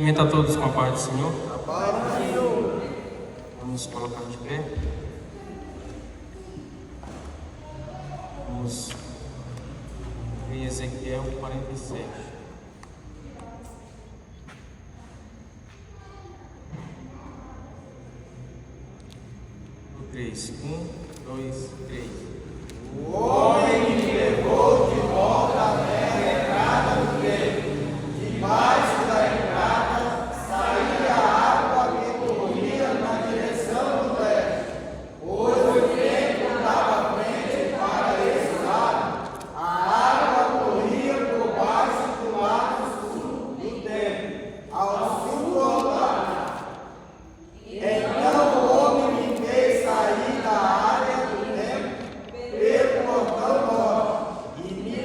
Cumprimento a todos com a paz do Senhor. Vamos colocar de pé. Vamos em Ezequiel 47. O 3. 1, 2, 3. O homem me levou de volta à terra entrada do templo. Debaixo da entrada saía a água que corria na direção do leste. Pois o templo dava frente para esse lado. A água corria por baixo do lado sul do templo, ao sul do altar. Então o homem me fez sair da área do templo pelo portão norte e me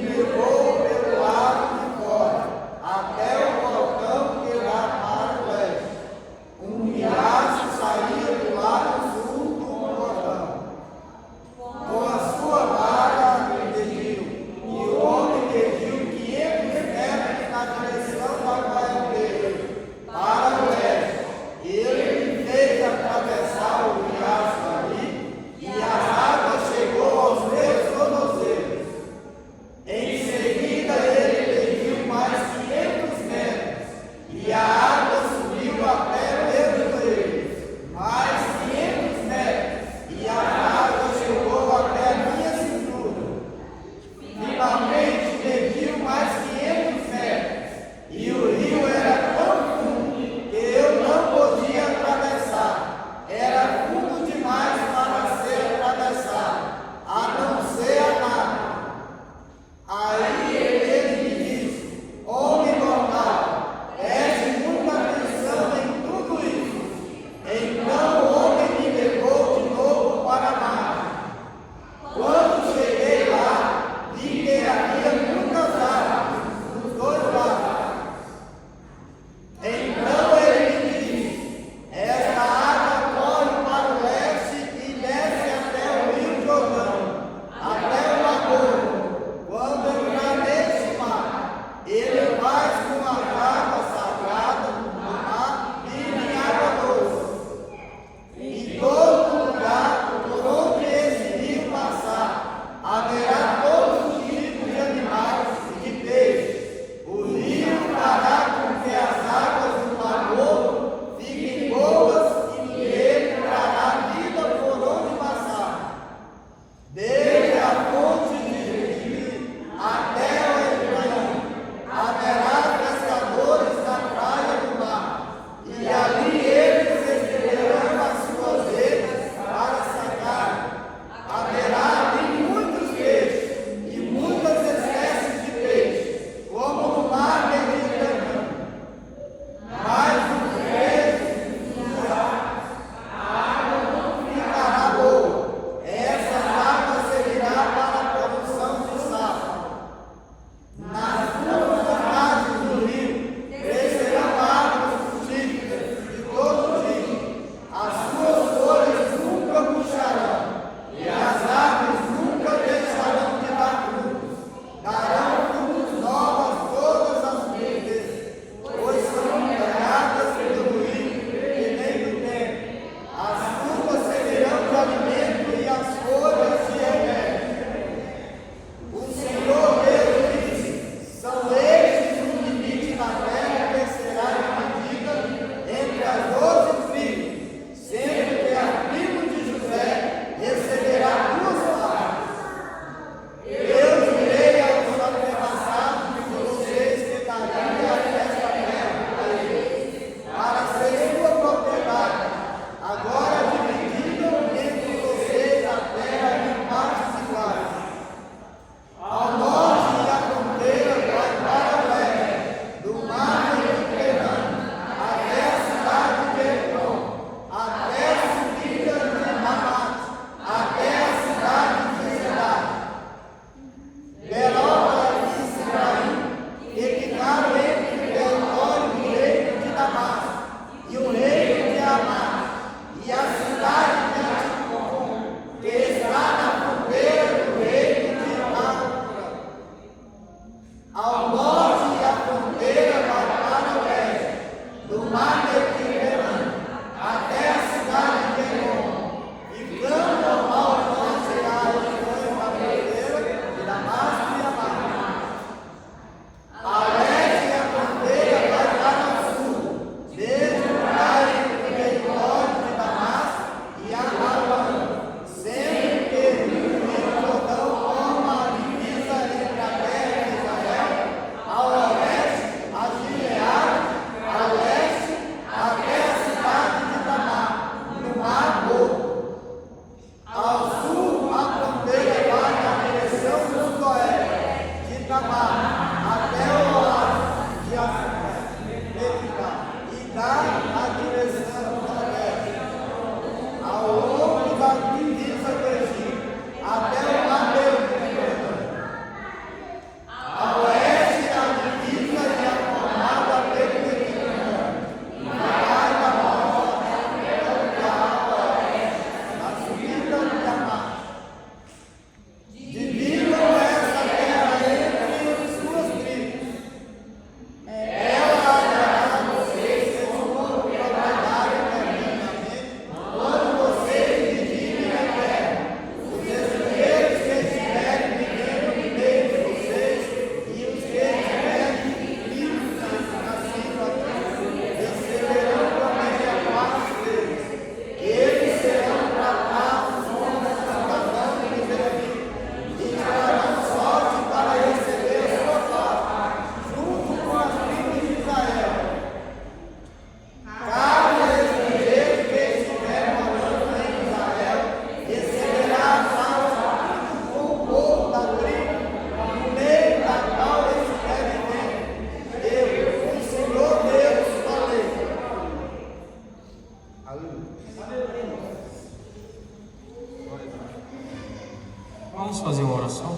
Vamos fazer uma oração?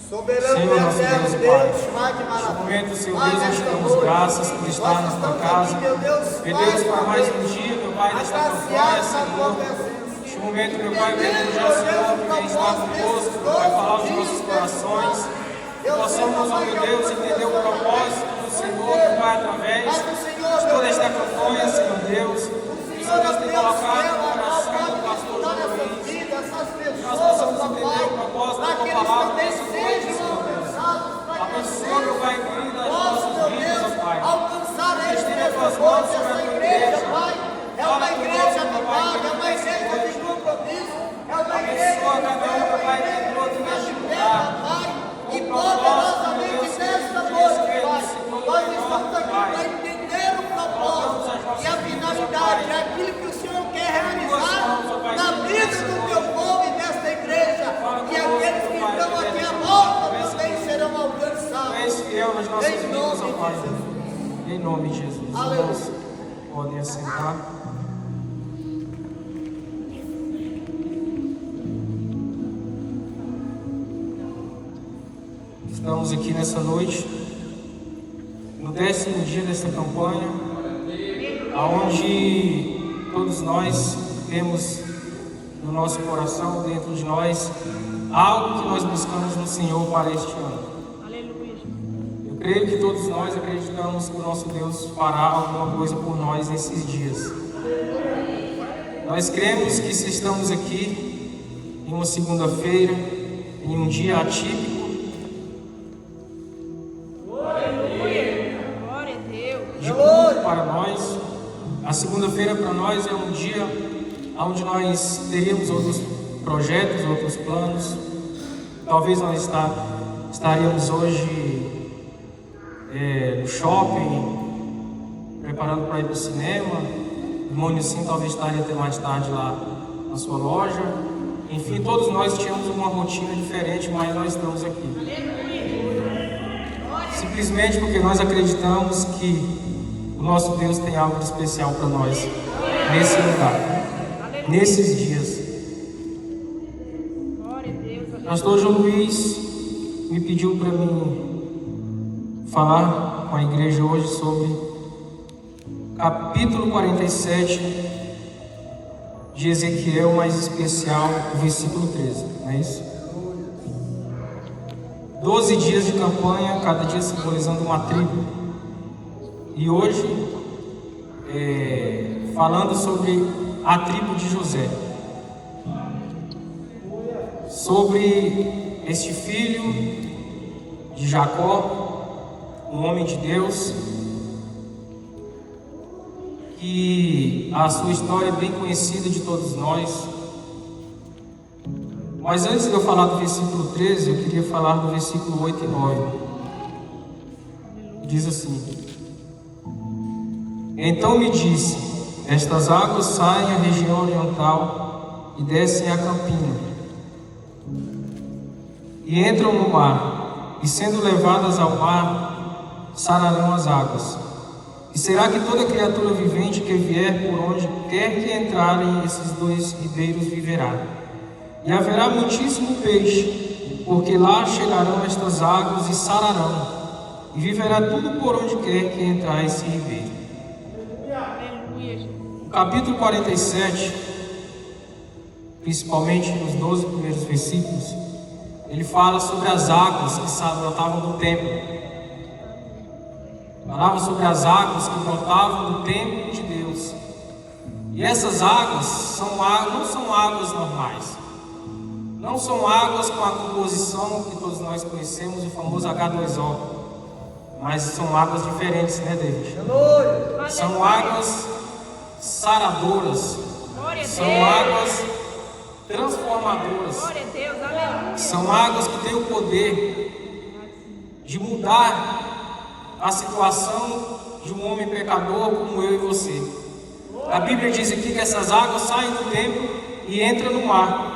Soberano Senhor, e nosso eterno Deus e Deus, Pai, Pai de neste maravilha. momento, Senhor Pai, Deus, nós te nesta damos noite, graças por estar nós na tua estamos casa. aqui, meu Deus, Meu Deus, para mais uma um vez, dia, meu Pai, nesta campanha, agraciados na tua Senhor. presença. Neste momento, meu Pai, pedimos já, Meu Senhor, Deus, que venha estar conosco, meu Pai, falar aos nossos corações. Que possamos, ó meu Deus, entender o propósito do Senhor, meu Pai, através de toda esta campanha, Senhor Deus. O Senhor Deus tem colocado no coração do pastor Luiz. Nós possamos entender o propósito da tua palavra nessa noite, Senhor Deus. Abençoa, meu Pai querido, as nossas vidas, ó Pai. Estenda as tuas mãos sobre a tua igreja. É uma igreja de paz, é uma igreja de compromisso, é uma igreja Abençoa cada um, meu Pai, que entrou aqui neste lugar. e poderosamente nesta noite, Pai. Nós estamos aqui para entender o propósito e a finalidade, aquilo que o Senhor quer realizar na vida do teu povo e desta igreja. E aqueles que estão aqui à volta também serão alcançados. És fiel nas nossas Em vidas, nome ó de Pai. Jesus. Em nome de Jesus. Aleluia. Irmãos, podem assentar. Estamos aqui nessa noite, no 10º dia desta campanha, aonde todos nós temos no nosso coração, dentro de nós, algo que nós buscamos no Senhor para este ano. Eu creio que todos nós acreditamos que o nosso Deus fará alguma coisa por nós nesses dias. Nós cremos que se estamos aqui em uma segunda-feira, em um dia atípico, de culto para nós, a segunda-feira para nós é um dia onde nós teríamos outros projetos, outros planos. Talvez nós estaríamos hoje no shopping, preparando para ir para o cinema. O irmão Nilson talvez estaria até mais tarde lá na sua loja. Enfim, todos nós tínhamos uma rotina diferente, mas nós estamos aqui. Simplesmente porque nós acreditamos que o nosso Deus tem algo de especial para nós nesse lugar, nesses dias. Pastor João Luiz me pediu para mim falar com a igreja hoje sobre capítulo 47 de Ezequiel, mais especial, o versículo 13, não é isso? 12 dias de campanha, cada dia simbolizando uma tribo. E hoje, falando sobre a tribo de José, sobre este filho de Jacó, um homem de Deus, que a sua história é bem conhecida de todos nós. Mas antes de eu falar do versículo 13, eu queria falar do versículo 8 e 9. Diz assim: Então me disse, estas águas saem à região oriental e descem a campina, e entram no mar, e sendo levadas ao mar, sararão as águas. E será que toda criatura vivente que vier por onde quer que entrarem esses dois ribeiros viverá. E haverá muitíssimo peixe, porque lá chegarão estas águas e sararão, e viverá tudo por onde quer que entrar esse ribeiro. No capítulo 47, principalmente nos 12 primeiros versículos, ele fala sobre as águas que brotavam do templo. Falava sobre as águas que brotavam do templo de Deus. E essas águas não são águas normais. Não são águas com a composição que todos nós conhecemos, o famoso H2O. Mas são águas diferentes, né, David? São águas saradoras. São águas transformadoras. São águas que têm o poder de mudar a situação de um homem pecador como eu e você. A Bíblia diz aqui que essas águas saem do templo e entram no mar.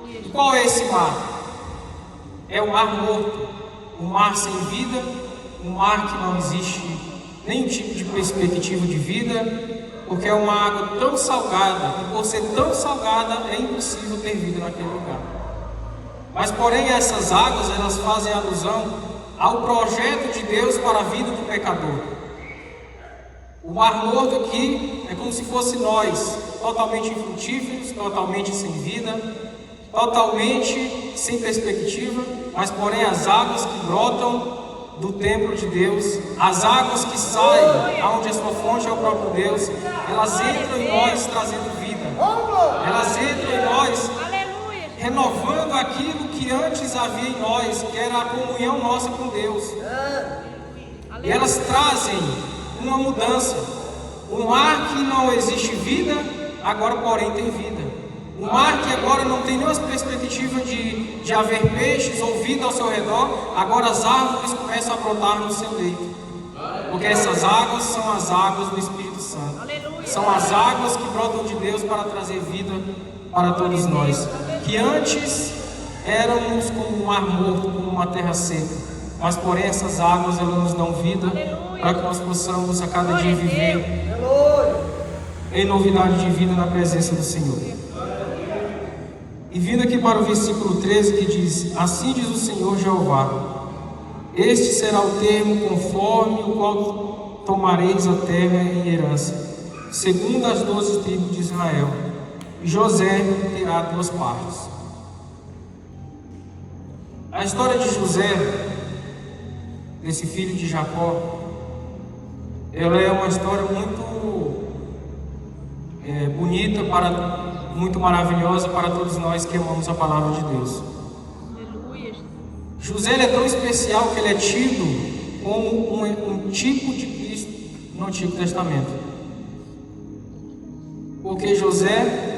E qual é esse mar? É o mar morto, um mar sem vida, um mar que não existe nenhum tipo de perspectiva de vida, porque é uma água tão salgada, e por ser tão salgada é impossível ter vida naquele lugar. Mas porém essas águas, elas fazem alusão ao projeto de Deus para a vida do pecador. O Mar Morto aqui é como se fosse nós, totalmente infrutíferos, totalmente sem vida, totalmente sem perspectiva, mas porém as águas que brotam do templo de Deus, as águas que saem, aonde a sua fonte é o próprio Deus, elas entram em nós trazendo vida, elas entram em nós renovando aquilo que antes havia em nós, que era a comunhão nossa com Deus. E elas trazem uma mudança. Um mar que não existe vida, agora porém tem vida. Um mar que agora não tem nenhuma perspectiva de haver peixes ou vida ao seu redor, agora as árvores começam a brotar no seu leito. Porque essas águas são as águas do Espírito Santo. São as águas que brotam de Deus para trazer vida para todos nós. Que antes éramos como um mar morto, como uma terra seca. Mas porém essas águas, elas nos dão vida para que nós possamos a cada dia viver em novidade de vida na presença do Senhor. E vindo aqui para o versículo 13, que diz: assim diz o Senhor Jeová, este será o termo conforme o qual tomareis a terra em herança, segundo as 12 tribos de Israel, e José terá 2 partes. A história de José, desse filho de Jacó, ela é uma história muito bonita, muito maravilhosa para todos nós que amamos a palavra de Deus. José é tão especial que ele é tido como um tipo de Cristo no Antigo Testamento. Porque José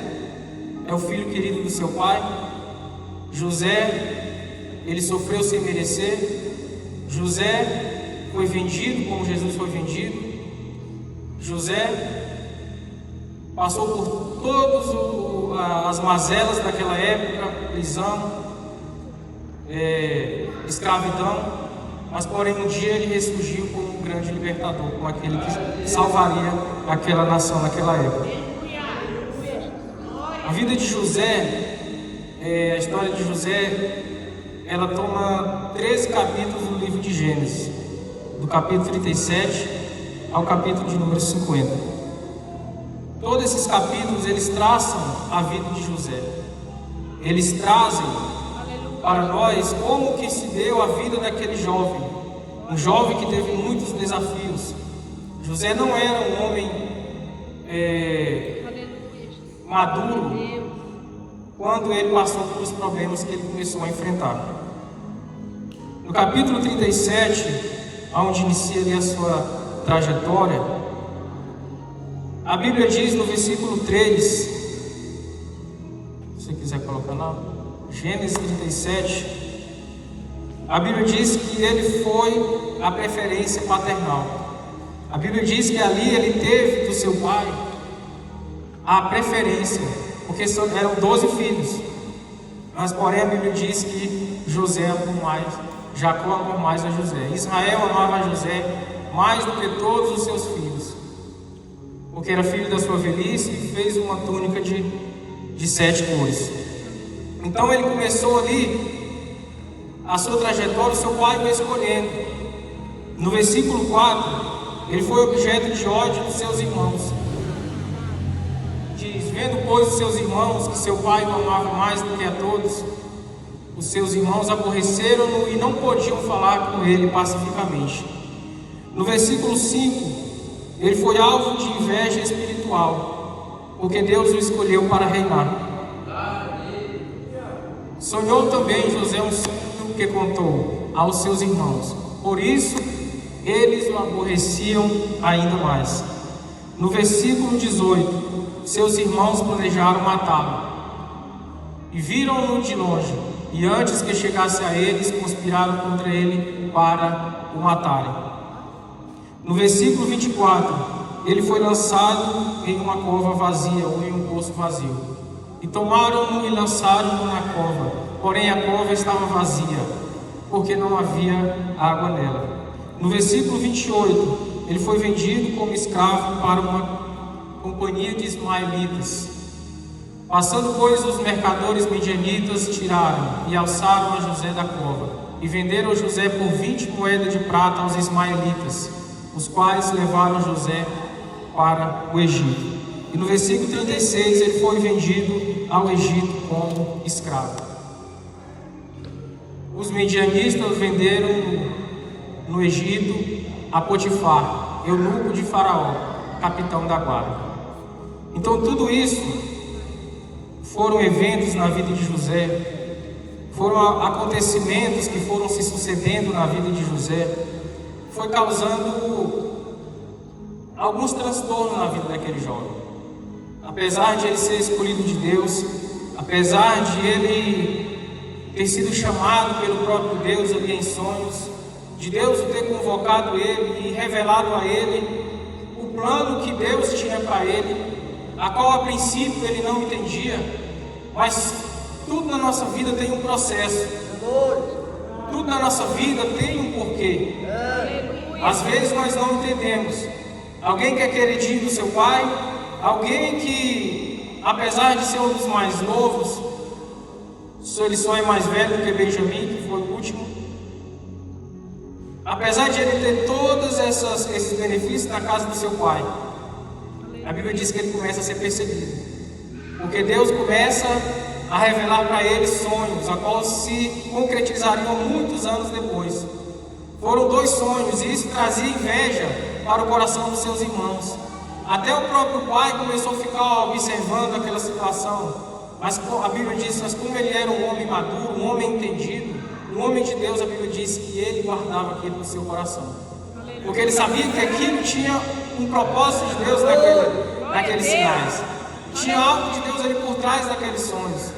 é o filho querido do seu pai. José, ele sofreu sem merecer. José foi vendido como Jesus foi vendido. José passou por todas as mazelas daquela época, prisão, escravidão, mas porém um dia ele ressurgiu como um grande libertador, como aquele que salvaria aquela nação naquela época. A vida de José, a história de José, ela toma 13 capítulos no livro de Gênesis, do capítulo 37 ao capítulo de número 50. Todos esses capítulos, eles traçam a vida de José. Eles trazem para nós como que se deu a vida daquele jovem. Um jovem que teve muitos desafios. José não era um homem maduro quando ele passou pelos problemas que ele começou a enfrentar. No capítulo 37, onde inicia ali a sua trajetória, a Bíblia diz no versículo 3, se você quiser colocar lá, Gênesis 37, a Bíblia diz que ele foi a preferência paternal. A Bíblia diz que ali ele teve do seu pai a preferência, porque eram 12 filhos, mas porém a Bíblia diz que José amou mais, Jacó amou mais a José, Israel amava a José mais do que todos os seus filhos, porque era filho da sua velhice e fez uma túnica de 7 cores. Então ele começou ali a sua trajetória, o seu pai foi escolhendo. No versículo 4, ele foi objeto de ódio dos seus irmãos. Diz: vendo pois os seus irmãos que seu pai o amava mais do que a todos, os seus irmãos aborreceram-no e não podiam falar com ele pacificamente. No versículo 5, ele foi alvo de inveja espiritual, porque Deus o escolheu para reinar. Sonhou também José um sonho que contou aos seus irmãos, por isso eles o aborreciam ainda mais. No versículo 18, seus irmãos planejaram matá-lo, e viram-no de longe, e antes que chegasse a eles, conspiraram contra ele para o matarem. No versículo 24, ele foi lançado em uma cova vazia, ou em um poço vazio. E tomaram-no e lançaram-no na cova, porém a cova estava vazia, porque não havia água nela. No versículo 28, ele foi vendido como escravo para uma companhia de ismaelitas. Passando, pois, os mercadores midianitas tiraram e alçaram a José da cova, e venderam José por 20 moedas de prata aos ismaelitas, os quais levaram José para o Egito. E no versículo 36, ele foi vendido ao Egito como escravo. Os midianistas venderam no Egito a Potifar, eunuco de Faraó, capitão da guarda. Então tudo isso foram eventos na vida de José, foram acontecimentos que foram se sucedendo na vida de José, foi causando alguns transtornos na vida daquele jovem. Apesar de ele ser escolhido de Deus, apesar de ele ter sido chamado pelo próprio Deus ali em sonhos, de Deus ter convocado ele e revelado a ele o plano que Deus tinha para ele, a qual a princípio ele não entendia, mas tudo na nossa vida tem um processo, tudo na nossa vida tem um porquê. Às vezes nós não entendemos. Alguém que é queridinho do seu pai, alguém que, apesar de ser um dos mais novos, ele só é mais velho do que Benjamim, que foi o último. Apesar de ele ter todos esses benefícios na casa do seu pai, a Bíblia diz que ele começa a ser perseguido, porque Deus começa a revelar para ele sonhos, a qual se concretizariam muitos anos depois. Foram 2 sonhos, e isso trazia inveja para o coração dos seus irmãos. Até o próprio pai começou a ficar observando aquela situação, mas a Bíblia diz, mas como ele era um homem maduro, um homem entendido, um homem de Deus, a Bíblia diz que ele guardava aquilo no seu coração, porque ele sabia que aquilo tinha um propósito de Deus naqueles sinais, tinha algo de Deus ali por trás daqueles sonhos.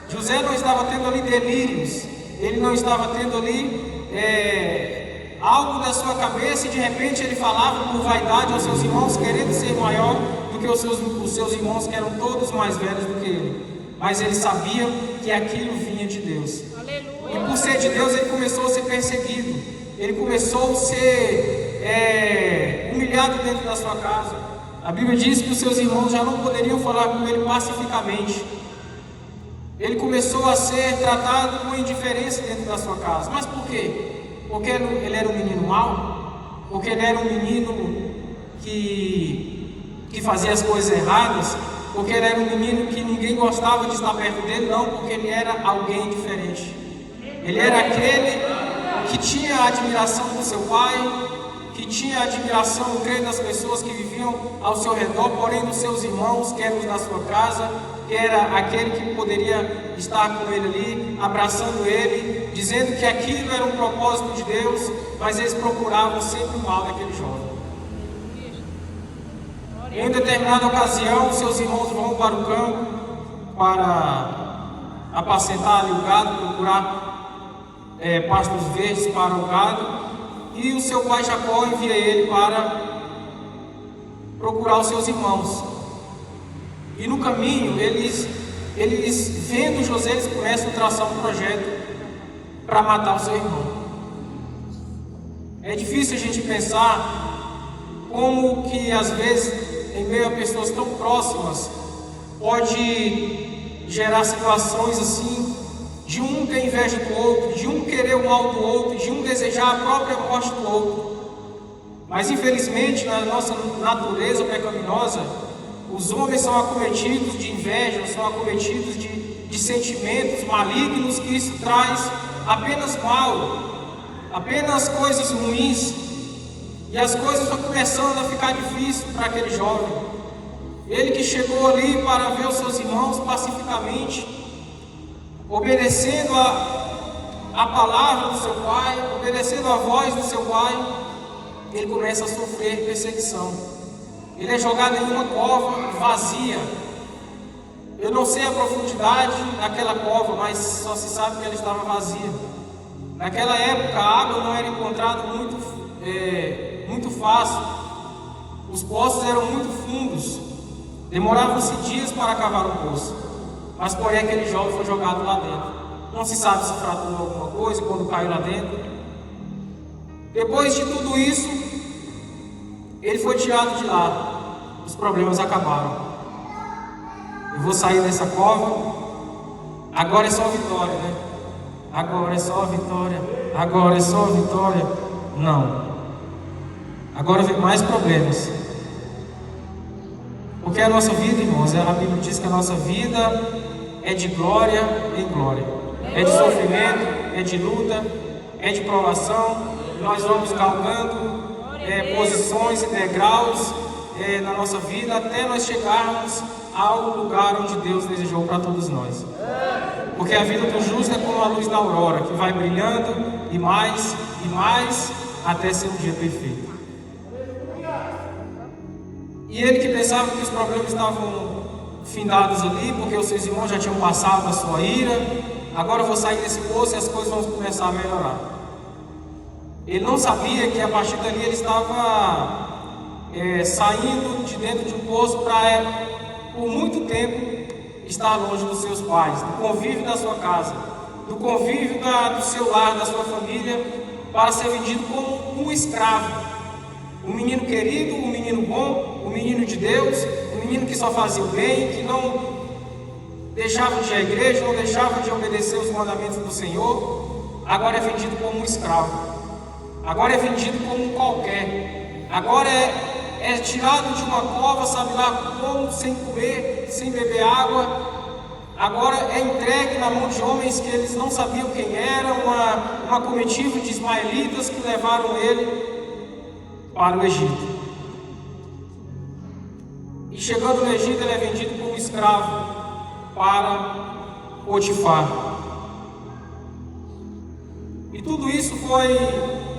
José não estava tendo ali delírios, ele não estava tendo ali algo da sua cabeça, e de repente ele falava por vaidade aos seus irmãos, querendo ser maior do que os seus irmãos, que eram todos mais velhos do que ele. Mas ele sabia que aquilo vinha de Deus. E por ser de Deus, ele começou a ser perseguido, ele começou a ser humilhado dentro da sua casa. A Bíblia diz que os seus irmãos já não poderiam falar com ele pacificamente. Ele começou a ser tratado com indiferença dentro da sua casa. Mas por quê? Porque ele era um menino mau? Porque ele era um menino que fazia as coisas erradas? Porque ele era um menino que ninguém gostava de estar perto dele? Não, porque ele era alguém diferente. Ele era aquele que tinha a admiração do seu pai, que tinha a admiração, creio, das pessoas que viviam ao seu redor, porém dos seus irmãos, que eram da sua casa, que era aquele que poderia estar com ele ali, abraçando ele, dizendo que aquilo era um propósito de Deus, mas eles procuravam sempre o mal daquele jovem. Em determinada ocasião, seus irmãos vão para o campo para apacentar ali o gado, procurar pastos verdes para o gado, e o seu pai Jacó envia ele para procurar os seus irmãos. E no caminho, eles vendo José, eles começam a traçar um projeto para matar o seu irmão. É difícil a gente pensar como que às vezes, em meio a pessoas tão próximas, pode gerar situações assim, de um ter inveja do outro, de um querer o mal do outro, de um desejar a própria morte do outro. Mas infelizmente, na nossa natureza pecaminosa, os homens são acometidos de inveja, são acometidos de sentimentos malignos, que isso traz apenas mal, apenas coisas ruins. E as coisas estão começando a ficar difíceis para aquele jovem. Ele que chegou ali para ver os seus irmãos pacificamente, obedecendo a palavra do seu pai, obedecendo a voz do seu pai, ele começa a sofrer perseguição. Ele é jogado em uma cova vazia. Eu não sei a profundidade daquela cova, mas só se sabe que ela estava vazia. Naquela época a água não era encontrada muito fácil. Os poços eram muito fundos. Demoravam-se dias para cavar um poço. Mas porém aquele jovem foi jogado lá dentro. Não se sabe se fraturou alguma coisa quando caiu lá dentro. Depois de tudo isso, ele foi tirado de lá. Os problemas acabaram. Eu vou sair dessa cova. Agora é só vitória, né? Agora é só vitória. Agora é só vitória. Não. Agora vem mais problemas. Porque a nossa vida, irmãos, a Bíblia diz que a nossa vida é de glória em glória. É de sofrimento, é de luta, é de provação. Nós vamos galgando posições e degraus na nossa vida até nós chegarmos ao lugar onde Deus desejou para todos nós. Porque a vida do justo é como a luz da aurora, que vai brilhando e mais até ser um dia perfeito. E ele que pensava que os problemas estavam findados ali, porque os seus irmãos já tinham passado a sua ira, agora eu vou sair desse poço e as coisas vão começar a melhorar. Ele não sabia que a partir dali ele estava saindo de dentro de um poço para, por muito tempo, estar longe dos seus pais, do convívio da sua casa, do convívio do seu lar, da sua família, para ser vendido como um escravo. Um menino querido, um menino bom, um menino de Deus, um menino que só fazia o bem, que não deixava de ir à igreja, não deixava de obedecer os mandamentos do Senhor, agora é vendido como um escravo. Agora é vendido como um qualquer. Agora é tirado de uma cova, sabe lá como, sem comer, sem beber água. Agora é entregue na mão de homens que eles não sabiam quem era, uma comitiva de ismaelitas que levaram ele para o Egito. E chegando no Egito, ele é vendido como escravo para Potifar. E tudo isso foi,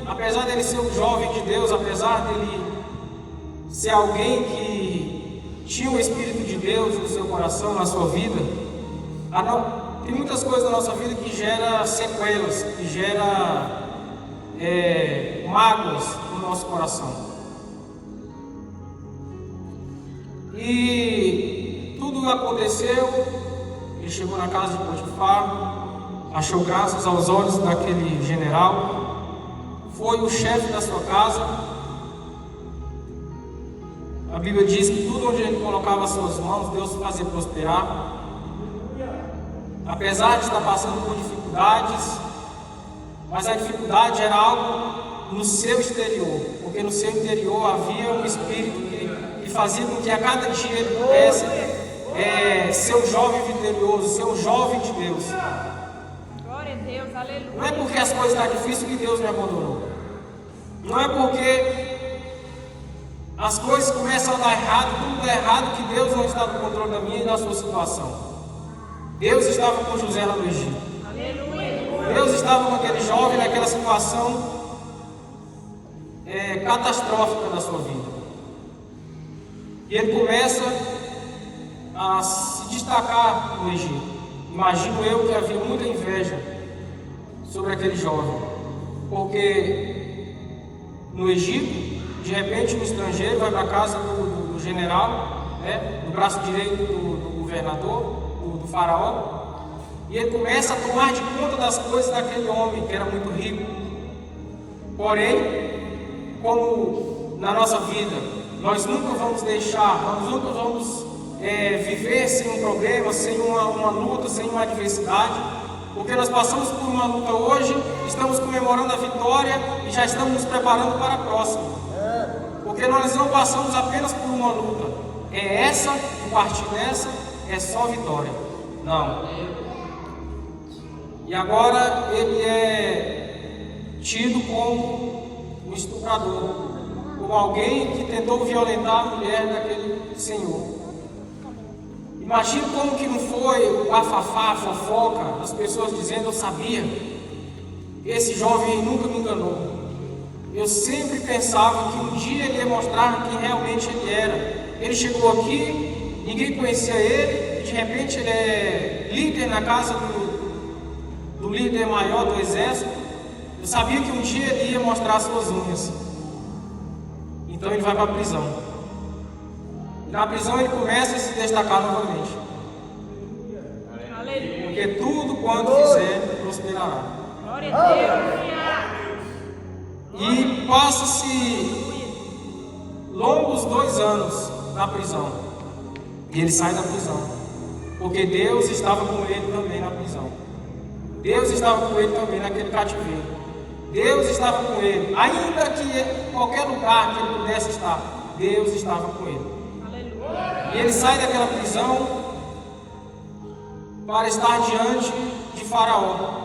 apesar dele ser um jovem de Deus, apesar dele ser alguém que tinha o Espírito de Deus no seu coração, na sua vida, tem muitas coisas na nossa vida que gera sequelas, que gera mágoas no nosso coração. E tudo aconteceu. Ele chegou na casa de Potifar, achou graças aos olhos daquele general, foi o chefe da sua casa. A Bíblia diz que tudo onde ele colocava as suas mãos, Deus fazia prosperar. Apesar de estar passando por dificuldades, mas a dificuldade era algo no seu exterior, porque no seu interior havia um espírito que fazia com que a cada dia ele pudesse ser um jovem vitorioso, ser um jovem de Deus. Glória a Deus, aleluia. Não é porque as coisas estão difíceis que Deus me abandonou. Não é porque as coisas começam a dar errado, tudo dá errado, que Deus não está no controle da minha e da sua situação. Deus estava com José lá no Egito. Aleluia. Deus estava com aquele jovem naquela situação catastrófica da sua vida. E ele começa a se destacar no Egito. Imagino eu que havia muita inveja sobre aquele jovem, porque no Egito, de repente um estrangeiro vai para a casa do general, do braço direito do governador, do faraó, e ele começa a tomar de conta das coisas daquele homem que era muito rico. Porém, como na nossa vida, nós nunca vamos viver sem um problema, sem uma luta, sem uma adversidade, porque nós passamos por uma luta hoje, estamos comemorando a vitória e já estamos nos preparando para a próxima, porque nós não passamos apenas por uma luta, e partir dessa é só vitória, não. E agora ele é tido como um estuprador, como alguém que tentou violentar a mulher daquele senhor. Imagina como que não foi o bafafá, a fofoca, as pessoas dizendo: eu sabia, esse jovem nunca me enganou. Eu sempre pensava que um dia ele ia mostrar quem realmente ele era. Ele chegou aqui, ninguém conhecia ele, de repente ele é líder na casa do líder maior do exército. Eu sabia que um dia ele ia mostrar suas unhas. Então ele vai para a prisão. Na prisão ele começa a se destacar novamente. Aleluia. Porque tudo quanto fizer prosperará. Glória a Deus. E passa-se longos 2 anos na prisão. E ele sai da prisão. porque Deus estava com ele também na prisão. Deus estava com ele também naquele cativeiro. Deus estava com ele, ainda que qualquer lugar que ele pudesse estar, Deus estava com ele. Aleluia. E ele sai daquela prisão para estar diante de Faraó.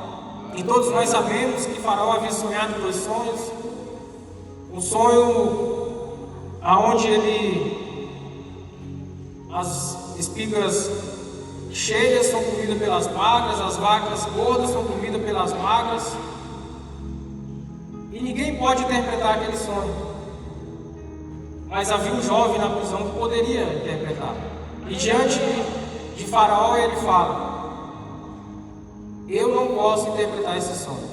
E todos nós sabemos que Faraó havia sonhado 2 sonhos. Um sonho aonde as espigas cheias são comidas pelas magras, as vacas gordas são comidas pelas magras. E ninguém pode interpretar aquele sonho. Mas havia um jovem na prisão que poderia interpretar. E diante de Faraó ele fala: eu não posso interpretar esse sonho,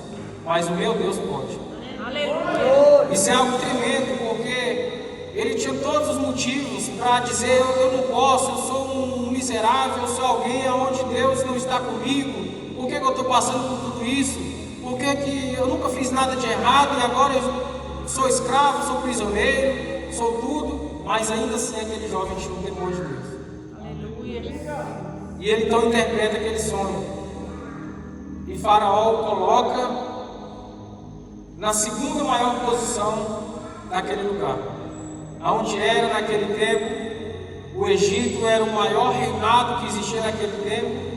mas o meu Deus pode. Aleluia. Isso é algo tremendo, porque ele tinha todos os motivos para dizer: eu não posso, eu sou um miserável, eu sou alguém onde Deus não está comigo. Por que eu estou passando por tudo isso? Por que eu nunca fiz nada de errado e agora eu sou escravo, sou prisioneiro, sou tudo? Mas ainda assim aquele jovem tinha um temor de Deus. Aleluia. E ele então interpreta aquele sonho. E Faraó o coloca na segunda maior posição daquele lugar. Onde era naquele tempo, o Egito era o maior reinado que existia naquele tempo.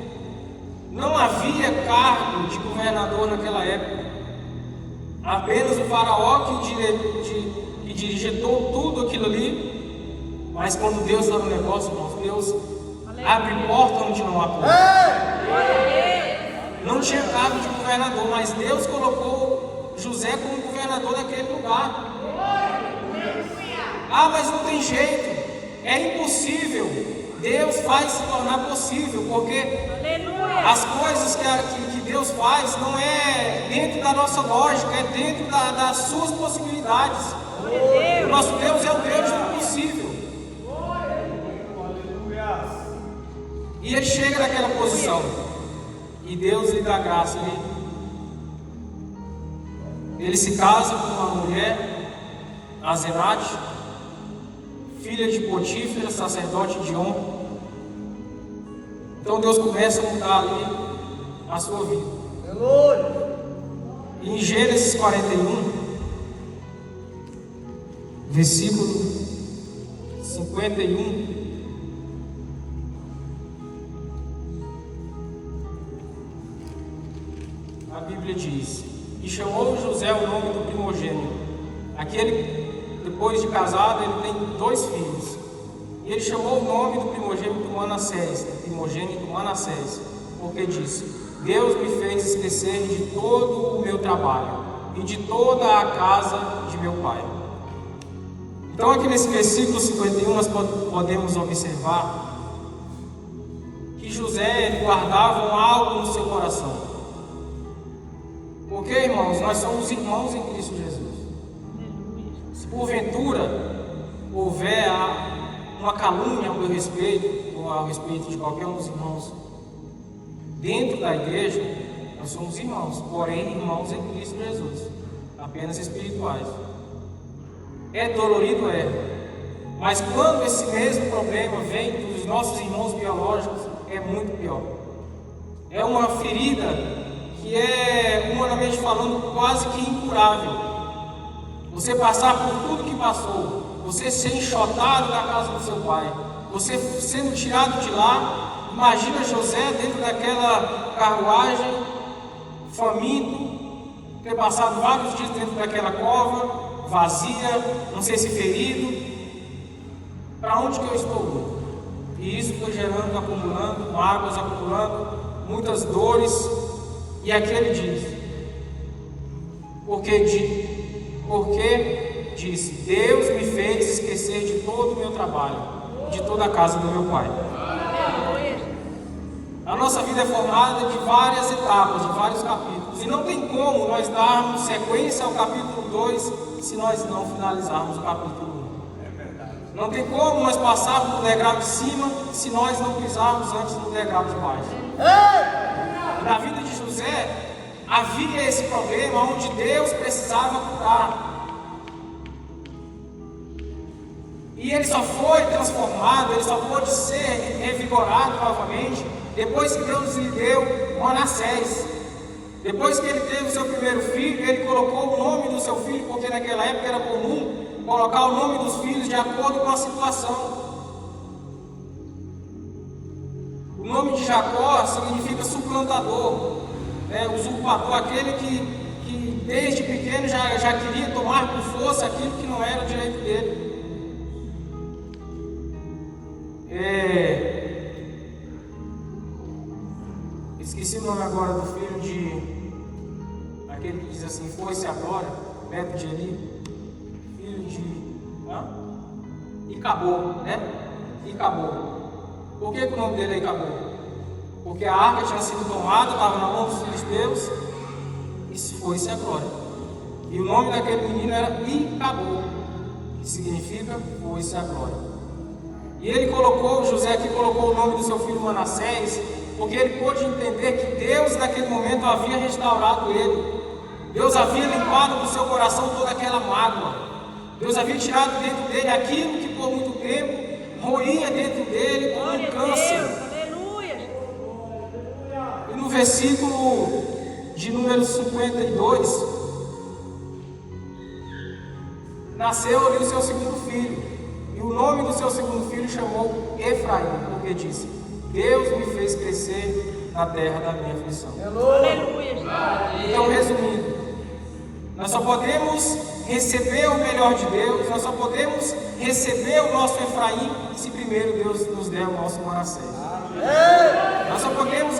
Não havia cargo de governador naquela época. Apenas o Faraó que dirigia tudo aquilo ali. Mas quando Deus dá um negócio, irmãos, Deus abre porta onde não há porta. Não tinha cargo de governador, mas Deus colocou José como governador daquele lugar. Ah, mas não tem jeito, é impossível. Deus faz se tornar possível, porque as coisas que Deus faz não é dentro da nossa lógica, é dentro das suas possibilidades. O nosso Deus é o Deus do possível. E ele chega naquela posição, e Deus lhe dá graça. Ele se casa com uma mulher, Azenate, filha de Potífera, sacerdote de On. Então Deus começa a mudar ali a sua vida. E em Gênesis 41, versículo 51, a Bíblia diz: e chamou José o nome do primogênito. Aquele, depois de casado, ele tem 2 filhos. E ele chamou o nome do primogênito Manassés, porque disse: Deus me fez esquecer de todo o meu trabalho e de toda a casa de meu pai. Então aqui nesse versículo 51 nós podemos observar que José ele guardava algo no seu coração. Porque, irmãos, nós somos irmãos em Cristo Jesus. Se porventura houver uma calúnia ao meu respeito, ou ao respeito de qualquer um dos irmãos dentro da igreja, nós somos irmãos, porém irmãos em Cristo Jesus, apenas espirituais. É dolorido, mas quando esse mesmo problema vem dos nossos irmãos biológicos, é muito pior. É uma ferida que é, humanamente falando, quase que incurável. Você passar por tudo que passou, você ser enxotado da casa do seu pai, você sendo tirado de lá. Imagina José dentro daquela carruagem, faminto, ter passado vários dias dentro daquela cova, vazia, não sei se ferido. Para onde que eu estou indo? E isso foi gerando, acumulando, mágoas acumulando, muitas dores. E aqui ele diz: porque disse, Deus me fez esquecer de todo o meu trabalho, de toda a casa do meu pai. A nossa vida é formada de várias etapas, de vários capítulos, e não tem como nós darmos sequência ao capítulo 2 se nós não finalizarmos o capítulo 1. Não tem como nós passarmos no degrau de cima se nós não pisarmos antes no degrau de baixo. Na vida de José havia esse problema onde Deus precisava curar. E ele só foi transformado, ele só pôde ser revigorado novamente depois que Deus lhe deu Manassés. Depois que ele teve o seu primeiro filho, ele colocou o nome do seu filho, porque naquela época era comum colocar o nome dos filhos de acordo com a situação. O nome de Jacó significa suplantador, usurpador, aquele que desde pequeno já queria tomar por força aquilo que não era o direito dele. Esqueci o nome agora do filho de aquele que diz assim, foi-se agora, neto de Eli, filho de Icabô, né? Icabô. Por que o nome dele é Icabô? Porque a arca tinha sido tomada, estava na mão dos filisteus, e se foi-se a glória. E o nome daquele menino era Icabô, que significa foi-se a glória. E ele colocou, José aqui colocou o nome do seu filho Manassés, porque ele pôde entender que Deus naquele momento havia restaurado ele. Deus havia limpado do seu coração toda aquela mágoa. Deus havia tirado dentro dele aquilo que por muito tempo roía dentro dele como um câncer. E no versículo de número 52, nasceu ali o seu segundo filho. E o nome do seu segundo filho chamou Efraim, porque disse: Deus me fez crescer na terra da minha aflição. Aleluia. Então, resumindo, nós só podemos receber o melhor de Deus, nós só podemos receber o nosso Efraim se primeiro Deus nos der o nosso Manassés. Nós só podemos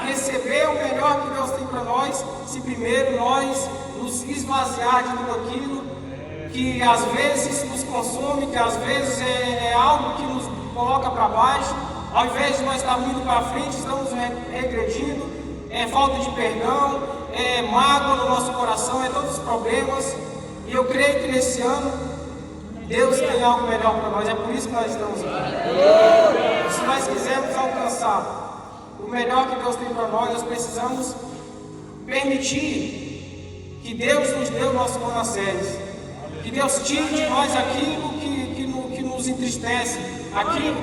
receber o melhor que Deus tem para nós se primeiro nós nos esvaziar de tudo aquilo que às vezes nos consome, que às vezes é algo que nos coloca para baixo. Ao invés de nós estarmos indo para frente, estamos regredindo. É falta de perdão, é mágoa no nosso coração, é todos os problemas. E eu creio que nesse ano Deus tem algo melhor para nós. É por isso que nós estamos aqui. Se nós quisermos alcançar o melhor que Deus tem para nós precisamos permitir que Deus nos dê o nosso Manassés. Que Deus tire de nós aquilo que nos entristece, aquilo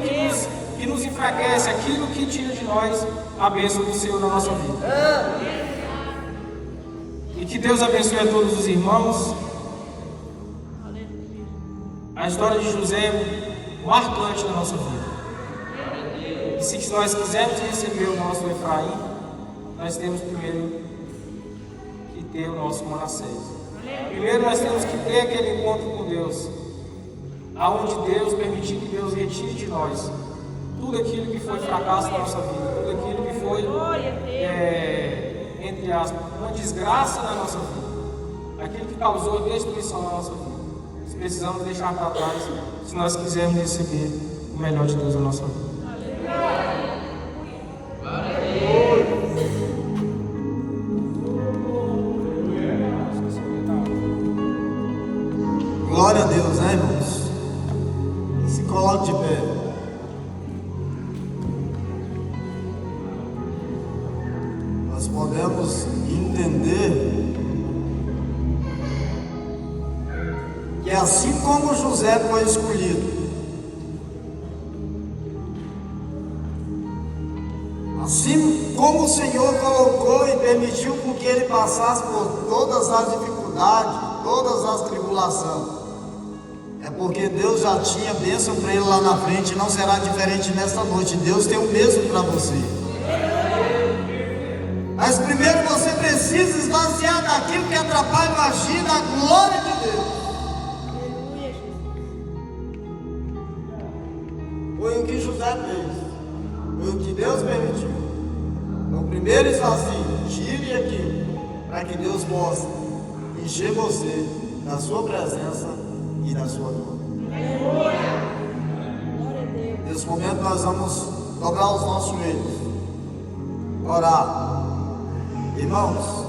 que nos enfraquece, aquilo que tira de nós a bênção do Senhor na nossa vida. E que Deus abençoe a todos os irmãos. A história de José é marcante na nossa vida. E se nós quisermos receber o nosso Efraim, nós temos primeiro que ter o nosso Manassés. Primeiro nós temos que ter aquele encontro com Deus, aonde Deus permitir que Deus retire de nós tudo aquilo que foi fracasso na nossa vida, tudo aquilo que foi, entre aspas, uma desgraça na nossa vida, aquilo que causou destruição na nossa vida. Nós precisamos deixar para trás se nós quisermos receber o melhor de Deus na nossa vida. Glória a Deus, né, irmãos? Se coloque de pé. Nós podemos entender que assim como José foi escolhido, assim como o Senhor colocou e permitiu com que ele passasse por todas as dificuldades, todas as tribulações, é porque Deus já tinha bênção para ele lá na frente, e não será diferente nesta noite. Deus tem o mesmo para você. Mas primeiro você precisa esvaziar daquilo que atrapalha o agir da glória de Deus. Foi o que José fez, foi o que Deus permitiu. Então primeiro esvazie, tire aquilo, para que Deus possa encher você da sua presença e da sua glória. Nesse momento nós vamos dobrar os nossos joelhos, orar. Irmãos,